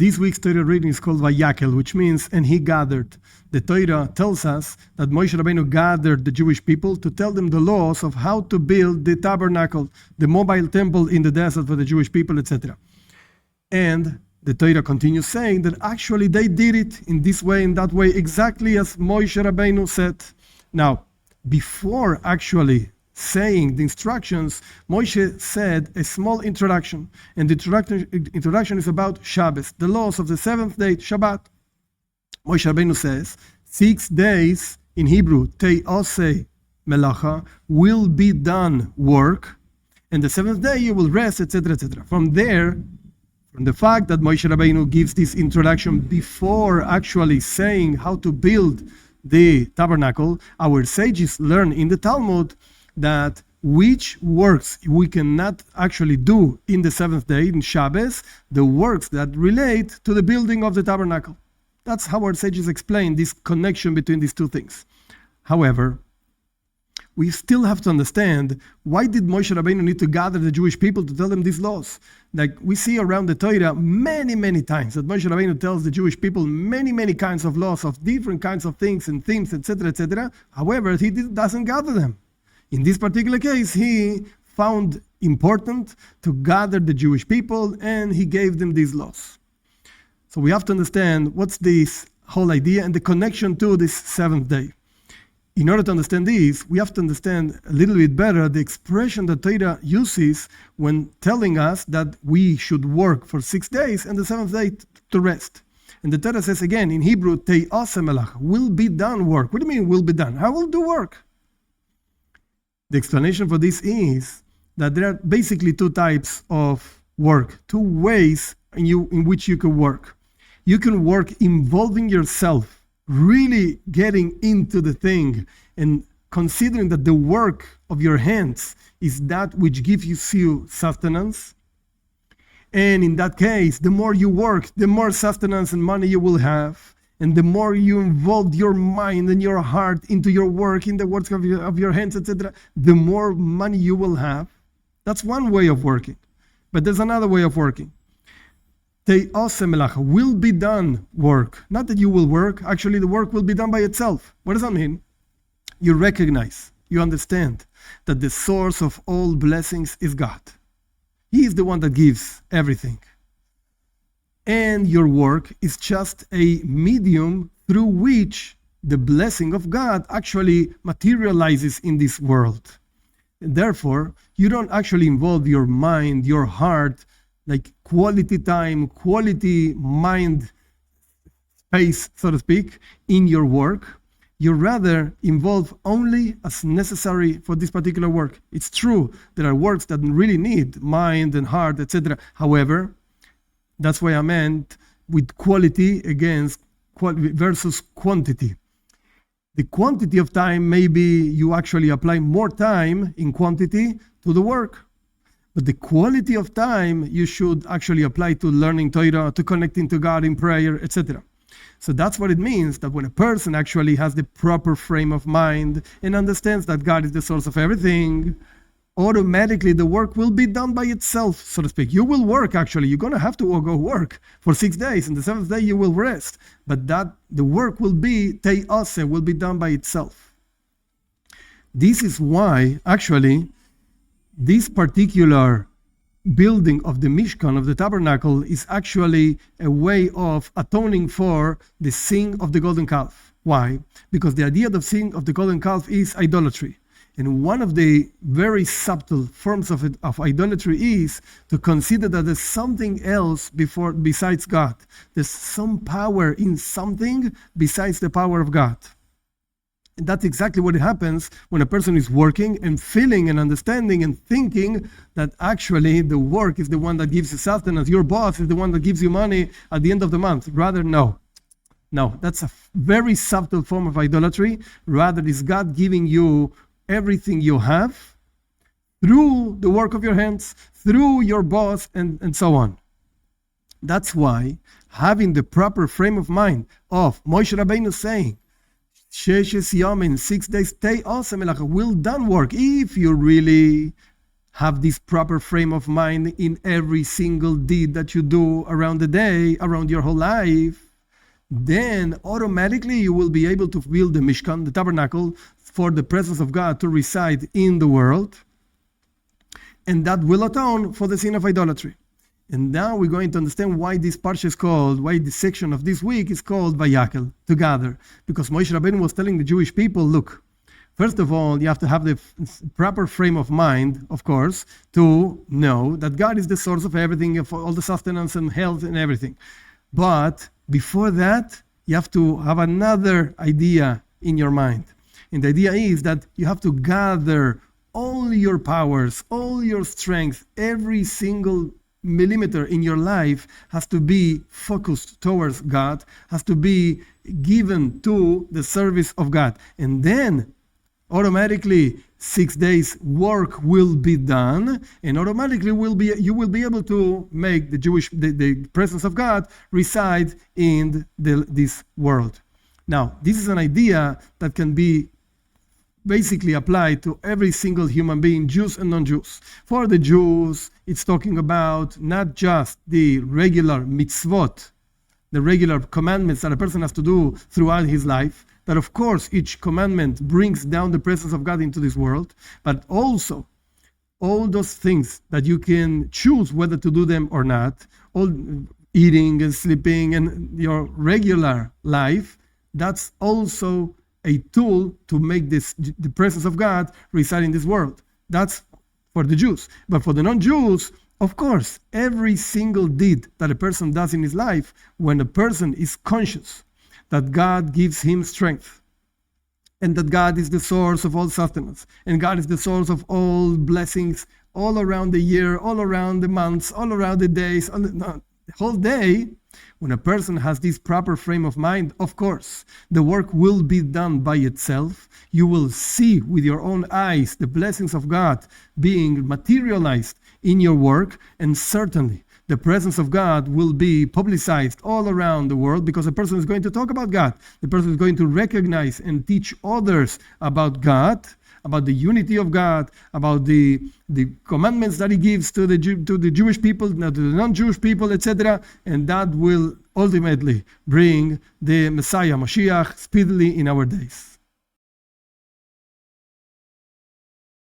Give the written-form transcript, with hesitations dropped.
This week's Torah reading is called Vayakhel, which means, and he gathered. The Torah tells us that Moshe Rabbeinu gathered the Jewish people to tell them the laws of how to build the tabernacle, the mobile temple in the desert for the Jewish people, etc. And the Torah continues saying that actually they did it in this way, in that way, exactly as Moshe Rabbeinu said. Now, before actually saying the instructions, Moshe said a small introduction. And the introduction is about Shabbos, the laws of the seventh day, Shabbat. Moshe Rabbeinu says, 6 days in Hebrew, te'oseh melacha, will be done work, and the seventh day you will rest, etc., etc. From the fact that Moshe Rabbeinu gives this introduction before actually saying how to build the tabernacle, our sages learn in the Talmud that which works we cannot actually do in the seventh day, in Shabbos, the works that relate to the building of the tabernacle. That's how our sages explain this connection between these two things. However, we still have to understand, why did Moshe Rabbeinu need to gather the Jewish people to tell them these laws? Like we see around the Torah many times that Moshe Rabbeinu tells the Jewish people many kinds of laws of different kinds of things and themes, etc., etc. However, he doesn't gather them. In this particular case, he found important to gather the Jewish people and he gave them these laws. So we have to understand what's this whole idea and the connection to this seventh day. In order to understand this, we have to understand a little bit better the expression that Torah uses when telling us that we should work for 6 days and the seventh day to rest. And the Torah says again in Hebrew, te'oseh melacha, will be done work. What do you mean will be done? How will do work? The explanation for this is that there are basically 2 types of work, 2 ways in which you can work. You can work involving yourself, really getting into the thing and considering that the work of your hands is that which gives you sustenance. And in that case, the more you work, the more sustenance and money you will have. And the more you involve your mind and your heart into your work, in the works of your hands, etc., the more money you will have. That's one way of working. But there's another way of working. Te'oseh melacha, will be done work. Not that you will work, actually the work will be done by itself. What does that mean? You recognize, you understand that the source of all blessings is God. He is the one that gives everything. And your work is just a medium through which the blessing of God actually materializes in this world. And therefore, you don't actually involve your mind, your heart, like quality time, quality mind space, so to speak, in your work. You rather involve only as necessary for this particular work. It's true, there are works that really need mind and heart, etc. However, that's why I meant with quality versus quantity. The quantity of time, maybe you actually apply more time in quantity to the work. But the quality of time you should actually apply to learning Torah, to connecting to God in prayer, etc. So that's what it means, that when a person actually has the proper frame of mind and understands that God is the source of everything, automatically the work will be done by itself, so to speak. You will work actually. You're going to have to go work for 6 days, and the seventh day you will rest. But that the work will be te'oseh, will be done by itself. This is why actually this particular building of the Mishkan, of the Tabernacle, is actually a way of atoning for the sin of the golden calf. Why? Because the idea of the sin of the golden calf is idolatry. And one of the very subtle forms of idolatry is to consider that there's something else besides God. There's some power in something besides the power of God. And that's exactly what happens when a person is working and feeling and understanding and thinking that actually the work is the one that gives you sustenance. Your boss is the one that gives you money at the end of the month. Rather, no, that's a very subtle form of idolatry. Rather, is God giving you everything you have through the work of your hands, through your boss, and so on. That's why having the proper frame of mind of Moshe Rabbeinu saying, 6 days, te'oseh melacha, will done work. If you really have this proper frame of mind in every single deed that you do around the day, around your whole life, then automatically you will be able to build the Mishkan, the tabernacle, for the presence of God to reside in the world. And that will atone for the sin of idolatry. And now we're going to understand why this parsha is called, why this section of this week is called Vayakhel, to gather. Because Moshe Rabbeinu was telling the Jewish people, look, first of all, you have to have the proper frame of mind, of course, to know that God is the source of everything, of all the sustenance and health and everything. But before that, you have to have another idea in your mind. And the idea is that you have to gather all your powers, all your strength, every single millimeter in your life has to be focused towards God, has to be given to the service of God. And then automatically 6 days work will be done, and automatically you will be able to make the presence of God reside in this world. Now, this is an idea that can be basically applied to every single human being, Jews and non-Jews. For the Jews, it's talking about not just the regular mitzvot, the regular commandments that a person has to do throughout his life, that of course each commandment brings down the presence of God into this world, but also all those things that you can choose whether to do them or not, all eating and sleeping and your regular life, that's also a tool to make the presence of God reside in this world. That's for the Jews. But for the non-Jews, of course, every single deed that a person does in his life, when a person is conscious that God gives him strength, and that God is the source of all sustenance, and God is the source of all blessings all around the year, all around the months, all around the days, the whole day, when a person has this proper frame of mind, of course, the work will be done by itself. You will see with your own eyes the blessings of God being materialized in your work, and certainly the presence of God will be publicized all around the world, because a person is going to talk about God. The person is going to recognize and teach others about God, about the unity of God, about the commandments that He gives to the Jewish people, to the non-Jewish people, etc. And that will ultimately bring the Messiah, Mashiach, speedily in our days.